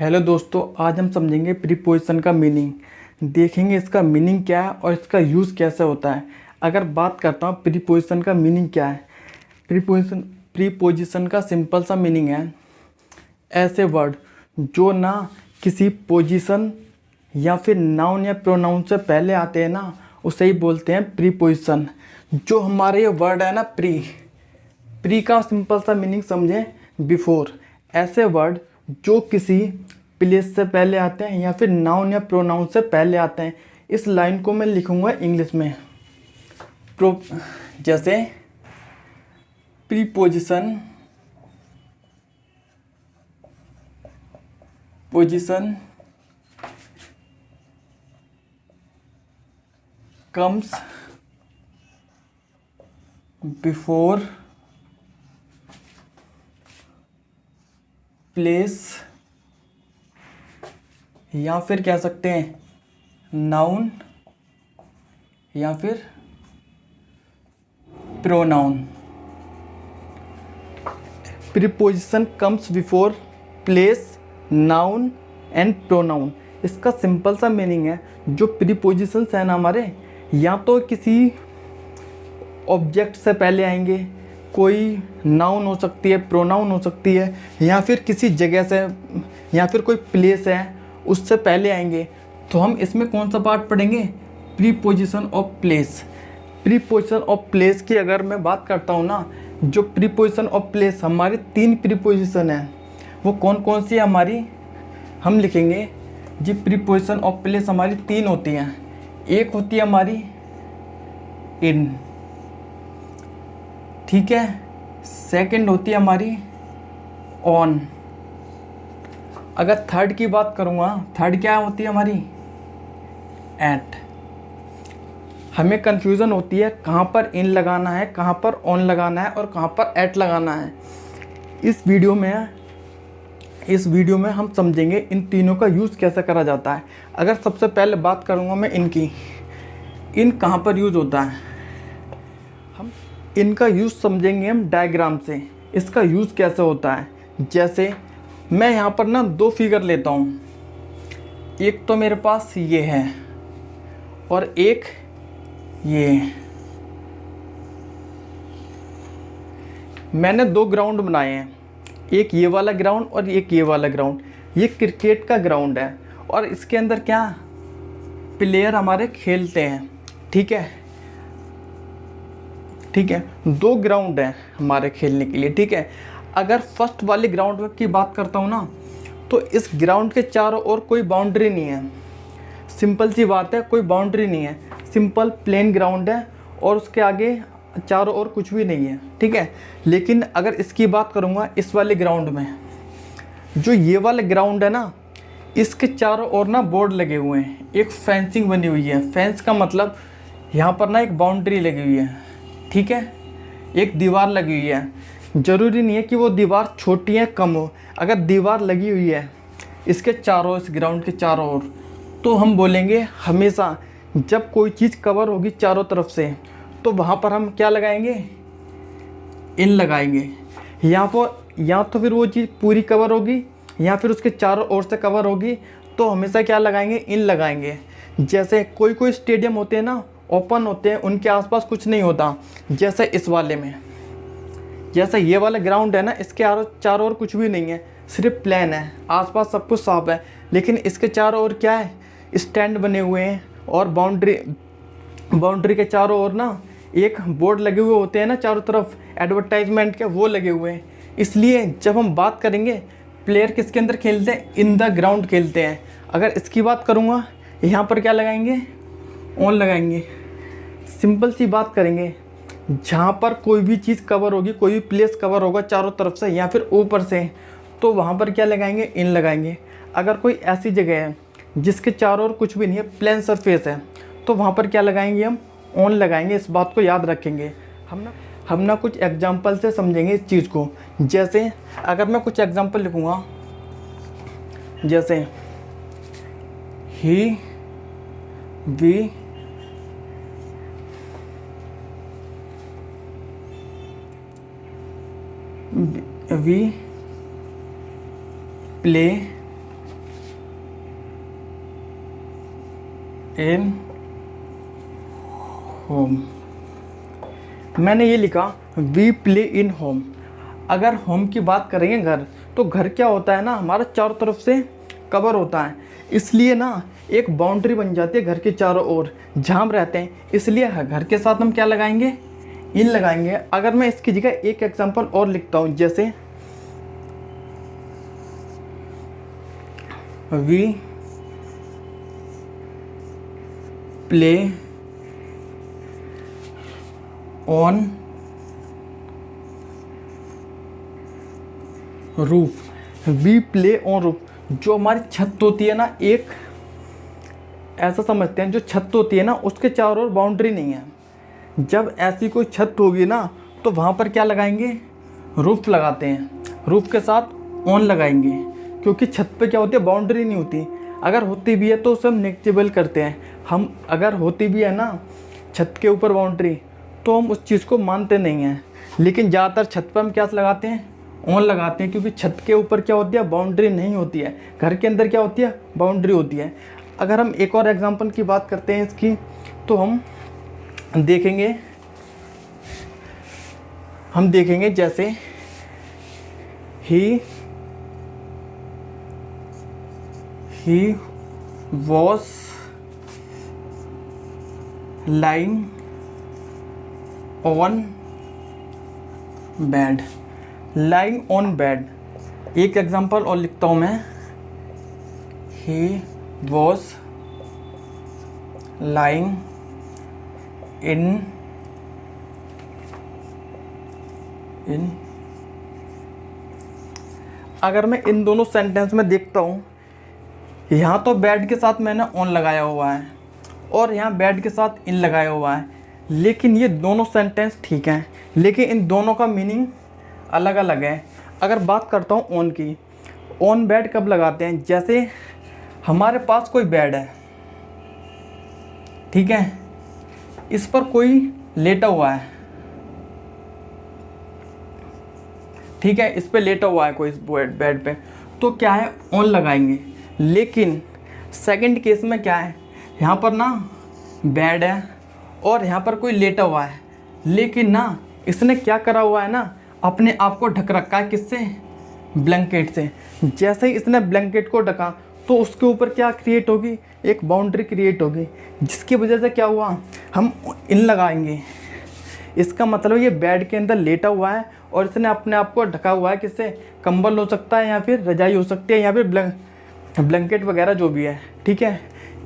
Hello दोस्तों, आज हम समझेंगे प्रीपोजिशन का मीनिंग। देखेंगे इसका मीनिंग क्या है और इसका यूज़ कैसे होता है। अगर बात करता हूँ प्रीपोजिशन का मीनिंग क्या है। प्रीपोजिशन का सिंपल सा मीनिंग है ऐसे वर्ड जो ना किसी पोजीशन या फिर नाउन या प्रोनाउन से पहले आते हैं ना, उसे ही बोलते हैं प्रीपोजिशन। जो हमारे ये वर्ड है ना प्री का सिंपल सा मीनिंग समझें, बिफोर। ऐसे वर्ड जो किसी प्लेस से पहले आते हैं या फिर नाउन या प्रोनाउन से पहले आते हैं। इस लाइन को मैं लिखूंगा इंग्लिश में जैसे प्रीपोजिशन comes before place, या फिर कह सकते हैं नाउन या फिर pronoun. Preposition comes before place, noun and pronoun. इसका सिंपल सा मीनिंग है, जो प्रीपोजिशंस है ना हमारे, या तो किसी ऑब्जेक्ट से पहले आएंगे, कोई नाउन हो सकती है, प्रोनाउन हो सकती है, या फिर किसी जगह से या फिर कोई प्लेस है उससे पहले आएंगे। तो हम इसमें कौन सा पार्ट पढ़ेंगे? Preposition of place. Preposition of place की अगर मैं बात करता हूँ ना, जो प्रीपोजिशन ऑफ प्लेस हमारी 3 प्रीपोजिशन है, वो कौन कौन सी है हमारी, हम लिखेंगे जी। प्रीपोजिशन ऑफ प्लेस हमारी 3 होती हैं। एक होती है हमारी इन, ठीक है। सेकंड होती है हमारी ऑन। अगर थर्ड की बात करूँगा, थर्ड क्या होती है हमारी? एट। हमें कन्फ्यूज़न होती है कहाँ पर इन लगाना है, कहाँ पर ऑन लगाना है और कहाँ पर एट लगाना है। इस वीडियो में हम समझेंगे इन तीनों का यूज़ कैसे करा जाता है। अगर सबसे पहले बात करूँगा मैं इनकी, इन कहाँ पर यूज़ होता है, हम इनका यूज़ समझेंगे हम डायग्राम से। इसका यूज़ कैसे होता है, जैसे मैं यहाँ पर ना 2 फिगर लेता हूँ। एक तो मेरे पास ये है और एक ये। मैंने 2 ग्राउंड बनाए हैं, एक ये वाला ग्राउंड और एक ये वाला ग्राउंड। ये क्रिकेट का ग्राउंड है और इसके अंदर क्या प्लेयर हमारे खेलते हैं, ठीक है। 2 ग्राउंड हैं हमारे खेलने के लिए, ठीक है। अगर फर्स्ट वाले ग्राउंड की बात करता हूँ ना, तो इस ग्राउंड के चारों ओर कोई बाउंड्री नहीं है। सिंपल सी बात है, कोई बाउंड्री नहीं है, सिंपल प्लेन ग्राउंड है और उसके आगे चारों ओर कुछ भी नहीं है, ठीक है। लेकिन अगर इसकी बात करूँगा, इस वाले ग्राउंड में, जो ये वाला ग्राउंड है ना, इसके चारों ओर ना बोर्ड लगे हुए हैं, एक फेंसिंग बनी हुई है। फेंस का मतलब यहाँ पर ना एक बाउंड्री लगी हुई है, ठीक है, एक दीवार लगी हुई है। ज़रूरी नहीं है कि वो दीवार छोटी है कम हो। अगर दीवार लगी हुई है इसके चारों, इस ग्राउंड के चारों ओर, तो हम बोलेंगे हमेशा जब कोई चीज़ कवर होगी चारों तरफ से, तो वहाँ पर हम क्या लगाएंगे? इन लगाएंगे। या तो फिर वो चीज़ पूरी कवर होगी या फिर उसके चारों ओर से कवर होगी, तो हमेशा क्या लगाएंगे? इन लगाएंगे। जैसे कोई स्टेडियम होते हैं ना, ओपन होते हैं, उनके आसपास कुछ नहीं होता। जैसे इस वाले में, जैसे ये वाला ग्राउंड है ना, इसके चारों ओर कुछ भी नहीं है, सिर्फ प्लेन है, आसपास सब कुछ साफ है। लेकिन इसके चारों ओर क्या है? स्टैंड बने हुए हैं और बाउंड्री के चारों ओर ना एक बोर्ड लगे हुए होते हैं ना, चारों तरफ एडवर्टाइजमेंट के, वो लगे हुए हैं। इसलिए जब हम बात करेंगे प्लेयर किसके अंदर खेलते हैं, इन द ग्राउंड खेलते हैं। अगर इसकी बात करूँगा, यहाँ पर क्या लगाएंगे? ऑन लगाएंगे। सिंपल सी बात करेंगे, जहाँ पर कोई भी चीज़ कवर होगी, कोई भी प्लेस कवर होगा चारों तरफ से या फिर ऊपर से, तो वहाँ पर क्या लगाएंगे? इन लगाएंगे। अगर कोई ऐसी जगह है जिसके चारों ओर कुछ भी नहीं है, प्लेन सरफेस है, तो वहाँ पर क्या लगाएंगे? हम ऑन लगाएंगे। इस बात को याद रखेंगे। हम ना कुछ एग्जाम्पल से समझेंगे इस चीज़ को। जैसे अगर मैं कुछ एग्जाम्पल लिखूँगा, जैसे ही, we, we play in home. मैंने ये लिखा वी प्ले इन होम। अगर होम की बात करेंगे घर, तो घर क्या होता है ना, हमारा चारों तरफ से कवर होता है, इसलिए ना एक बाउंड्री बन जाती है घर के चारों ओर जहाँ हम रहते हैं, इसलिए घर के साथ हम क्या लगाएंगे, इन लगाएंगे। अगर मैं इसकी जगह एक एग्जांपल और लिखता हूँ, जैसे we play on roof. We play on roof, जो हमारी छत होती है ना, एक ऐसा समझते हैं जो छत होती है ना, उसके चारों ओर बाउंड्री नहीं है। जब ऐसी कोई छत होगी ना, तो वहाँ पर क्या लगाएंगे, रूफ लगाते हैं। रूफ के साथ ऑन लगाएंगे, क्योंकि छत पे क्या होती है, बाउंड्री नहीं होती। अगर होती भी है तो उसे हम नेग्लेक्टेबल करते हैं। हम अगर होती भी है ना छत के ऊपर बाउंड्री, तो हम उस चीज़ को मानते नहीं हैं। लेकिन ज़्यादातर छत पर हम क्या लगाते हैं, ऑन लगाते हैं, क्योंकि छत के ऊपर क्या होती है, बाउंड्री नहीं होती है। घर के अंदर क्या होती है, बाउंड्री होती है। अगर हम एक और एग्जांपल की बात करते हैं इसकी, तो हम देखेंगे जैसे he was lying on bed. Lying on bed, एक एग्जांपल और लिखता हूँ मैं, ही वॉज लाइंग इन अगर मैं इन दोनों सेंटेंस में देखता हूँ, यहाँ तो बेड के साथ मैंने ऑन लगाया हुआ है और यहाँ बेड के साथ इन लगाया हुआ है, लेकिन ये दोनों सेंटेंस ठीक हैं, लेकिन इन दोनों का मीनिंग अलग अलग है। अगर बात करता हूँ ऑन की, ऑन बेड कब लगाते हैं, जैसे हमारे पास कोई बेड है, ठीक है, इस पर कोई लेटा हुआ है, ठीक है, इस पे लेटा हुआ है कोई इस बेड पे, तो क्या है, ऑन लगाएंगे। लेकिन सेकंड केस में क्या है, यहाँ पर ना बेड है और यहाँ पर कोई लेटा हुआ है, लेकिन ना इसने क्या करा हुआ है ना, अपने आप को ढक रखा है, किससे, ब्लैंकेट से। जैसे ही इसने ब्लैंकेट को ढका, तो उसके ऊपर क्या क्रिएट होगी, एक बाउंड्री क्रिएट होगी, जिसकी वजह से क्या हुआ, हम इन लगाएंगे। इसका मतलब ये बेड के अंदर लेटा हुआ है और इसने अपने आप को ढका हुआ है, किससे, कंबल हो सकता है या फिर रजाई हो सकती है या फिर ब्लैंकेट वगैरह जो भी है, ठीक है।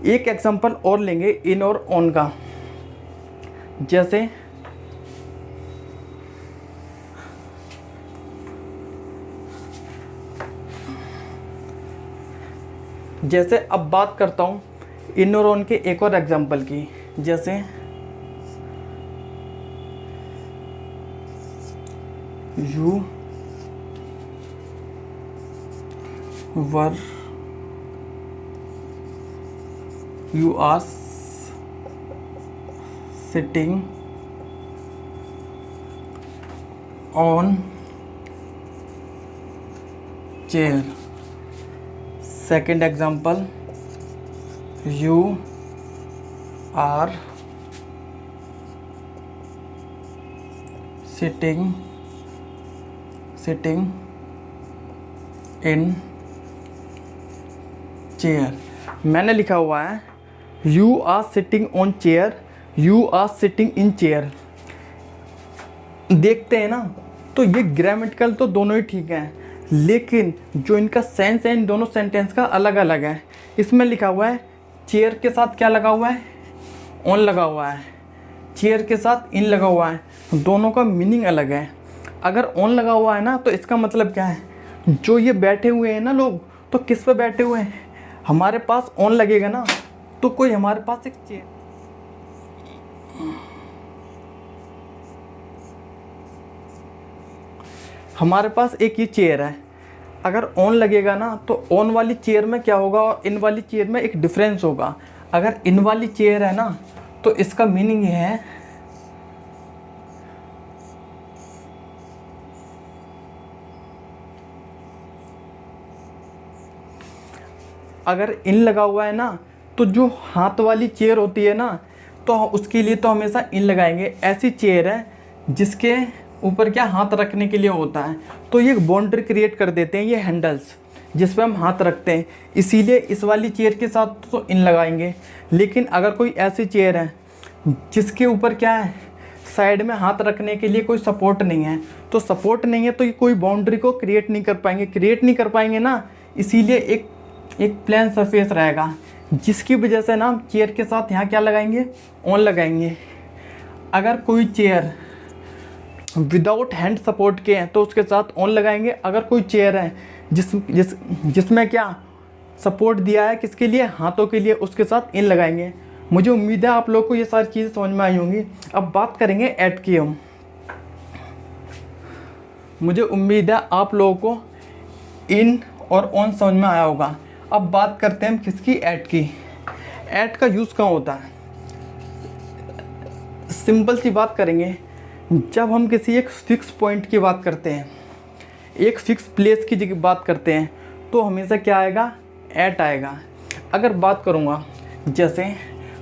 एक एग्जांपल और लेंगे इन और ऑन का, जैसे अब बात करता हूँ इन और ऑन के एक और एग्जांपल की, जैसे you are sitting on chair. Second example, you are sitting in chair। मैंने लिखा हुआ है you are sitting on chair, you are sitting in chair. देखते हैं ना, तो ये ग्रामेटिकल तो दोनों ही ठीक हैं, लेकिन जो इनका सेंस है इन दोनों सेंटेंस का अलग अलग है। इसमें लिखा हुआ है चेयर के साथ क्या लगा हुआ है, ऑन लगा हुआ है, चेयर के साथ इन लगा हुआ है, दोनों का मीनिंग अलग है। अगर ऑन लगा हुआ है ना, तो इसका मतलब क्या है, जो ये बैठे हुए हैं ना लोग, तो किस पे बैठे हुए हैं, हमारे पास ऑन लगेगा ना, तो कोई हमारे पास एक चेयर, हमारे पास एक ये चेयर है, अगर ऑन लगेगा ना, तो ऑन वाली चेयर में क्या होगा और इन वाली चेयर में एक डिफरेंस होगा। अगर इन वाली चेयर है ना, तो इसका मीनिंग ये है, अगर इन लगा हुआ है ना, तो जो हाथ वाली चेयर होती है ना, तो उसके लिए तो हमेशा इन लगाएंगे। ऐसी चेयर है जिसके ऊपर क्या हाथ रखने के लिए होता है, तो ये बाउंड्री क्रिएट कर देते हैं ये हैंडल्स जिस पे हम हाथ रखते हैं, इसीलिए इस वाली चेयर के साथ तो इन लगाएंगे। लेकिन अगर कोई ऐसी चेयर है जिसके ऊपर क्या है, साइड में हाथ रखने के लिए कोई सपोर्ट नहीं है, तो सपोर्ट नहीं है तो ये कोई बाउंड्री को क्रिएट नहीं कर पाएंगे ना, इसीलिए एक प्लेन सरफेस रहेगा, जिसकी वजह से ना हम चेयर के साथ यहाँ क्या लगाएंगे, ऑन लगाएंगे। अगर कोई चेयर विदाउट हैंड सपोर्ट के हैं तो उसके साथ ऑन लगाएंगे। अगर कोई चेयर है जिसमें क्या सपोर्ट दिया है, किसके लिए, हाथों के लिए, उसके साथ इन लगाएंगे। मुझे उम्मीद है आप लोगों को ये सारी चीज़ें समझ में आई होंगी। अब बात करेंगे ऐट की हम। मुझे उम्मीद है आप लोगों को इन और ऑन समझ में आया होगा। अब बात करते हैं हम किसकी, ऐट की। ऐट का यूज़ कहाँ होता है, सिंपल सी बात करेंगे। जब हम किसी एक फिक्स पॉइंट की बात करते हैं, एक फिक्स प्लेस की जगह बात करते हैं, तो हमेशा क्या आएगा, ऐट आएगा। अगर बात करूँगा, जैसे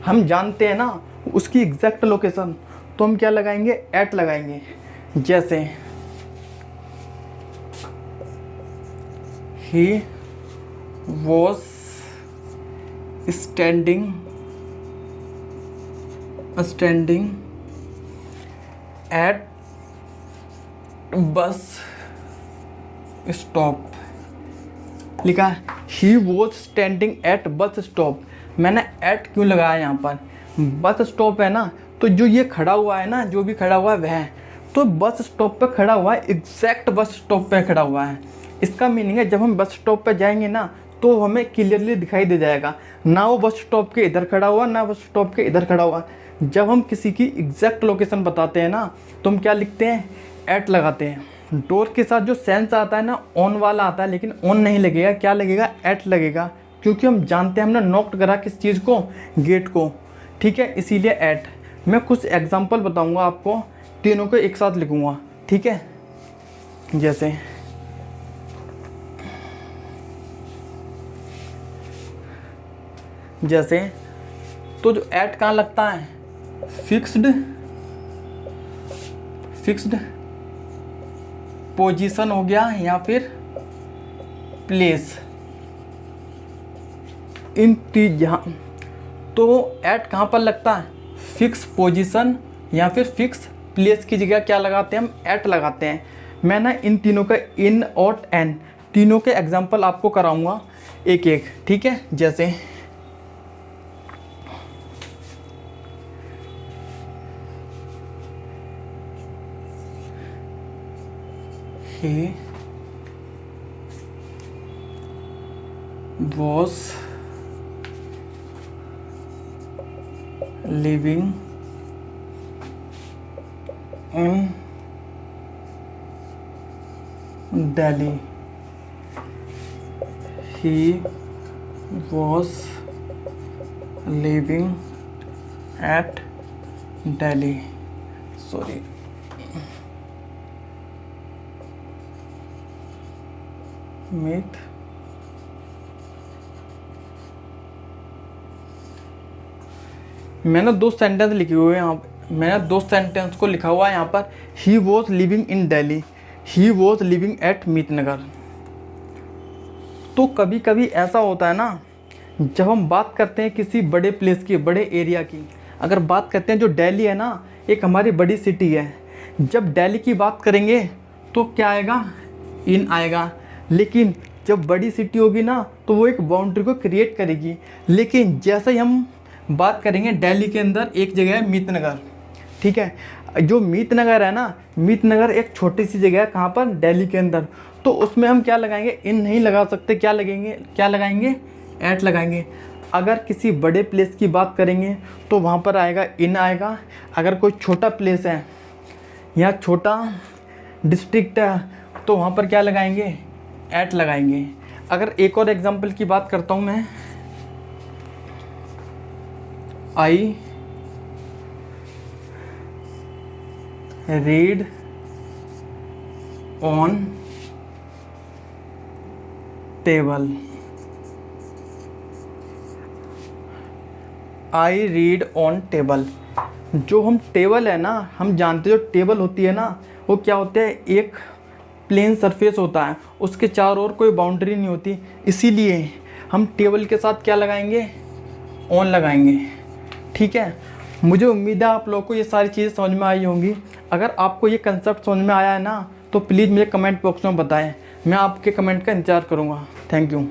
हम जानते हैं ना उसकी एग्जैक्ट लोकेशन, तो हम क्या लगाएंगे, ऐट लगाएंगे। जैसे he was standing at bus stop, लिखा है he was standing at bus stop. मैंने एट क्यों लगाया यहाँ पर, बस स्टॉप है ना, तो जो ये खड़ा हुआ है ना, जो भी खड़ा हुआ है वह है, तो बस स्टॉप पे खड़ा हुआ है, एग्जैक्ट बस स्टॉप पे खड़ा हुआ है। इसका मीनिंग है जब हम बस स्टॉप पे जाएंगे ना, तो हमें क्लियरली दिखाई दे जाएगा, ना वो बस स्टॉप के इधर खड़ा हुआ, ना बस स्टॉप के इधर खड़ा हुआ। जब हम किसी की एग्जैक्ट लोकेशन बताते हैं ना, तो हम क्या लिखते हैं, एट लगाते हैं। डोर के साथ जो सेंस आता है ना, ऑन वाला आता है, लेकिन ऑन नहीं लगेगा, क्या लगेगा, एट लगेगा, क्योंकि हम जानते हैं हमने नॉक करा किस चीज़ को, गेट को, ठीक है, इसीलिए एट। मैं कुछ एग्जांपल बताऊंगा आपको, तीनों को एक साथ लिखूंगा, ठीक है। जैसे तो जो एट कहाँ लगता है, फिक्स्ड पोजीशन हो गया, या फिर प्लेस, इन तीन यहाँ। तो एट कहाँ पर लगता है, फिक्स पोजीशन या फिर फिक्स प्लेस की जगह क्या लगाते हैं, हम एट लगाते हैं। मैं ना इन तीनों का, इन और एन, तीनों के एग्जांपल आपको कराऊंगा एक एक, ठीक है। जैसे he was living in Delhi. He was living at Delhi. Sorry. Meet मैंने दो सेंटेंस लिखे हुए हैं यहाँ पर, मैंने दो सेंटेंस को लिखा हुआ है यहाँ पर। He was living in Delhi, he was living at Meetnagar. तो कभी कभी ऐसा होता है ना, जब हम बात करते हैं किसी बड़े प्लेस की, बड़े एरिया की, अगर बात करते हैं, जो दिल्ली है ना, एक हमारी बड़ी सिटी है, जब दिल्ली की बात करेंगे तो क्या आएगा, इन आएगा। लेकिन जब बड़ी सिटी होगी ना, तो वो एक बाउंड्री को क्रिएट करेगी। लेकिन जैसे ही हम बात करेंगे, दिल्ली के अंदर एक जगह है मीतनगर, ठीक है। जो मीतनगर है ना, मीतनगर एक छोटी सी जगह है, कहाँ पर, दिल्ली के अंदर। तो उसमें हम क्या लगाएंगे, इन नहीं लगा सकते, क्या लगाएंगे, एट लगाएंगे। अगर किसी बड़े प्लेस की बात करेंगे तो वहाँ पर आएगा, इन आएगा। अगर कोई छोटा प्लेस है या छोटा डिस्ट्रिक्ट है, तो वहाँ पर क्या लगाएंगे, एट लगाएंगे। अगर एक और एग्जांपल की बात करता हूँ मैं, I read on table. I read on table. जो हम टेबल है ना, हम जानते हैं जो टेबल होती है ना, वो क्या होता है, एक प्लेन सरफेस होता है, उसके चारों ओर कोई बाउंड्री नहीं होती। इसीलिए हम टेबल के साथ क्या लगाएंगे, ऑन लगाएंगे। ठीक है, मुझे उम्मीद है आप लोगों को ये सारी चीज़ें समझ में आई होंगी। अगर आपको ये कंसेप्ट समझ में आया है ना, तो प्लीज़ मुझे कमेंट बॉक्स में बताएं, मैं आपके कमेंट का इंतज़ार करूँगा। Thank you.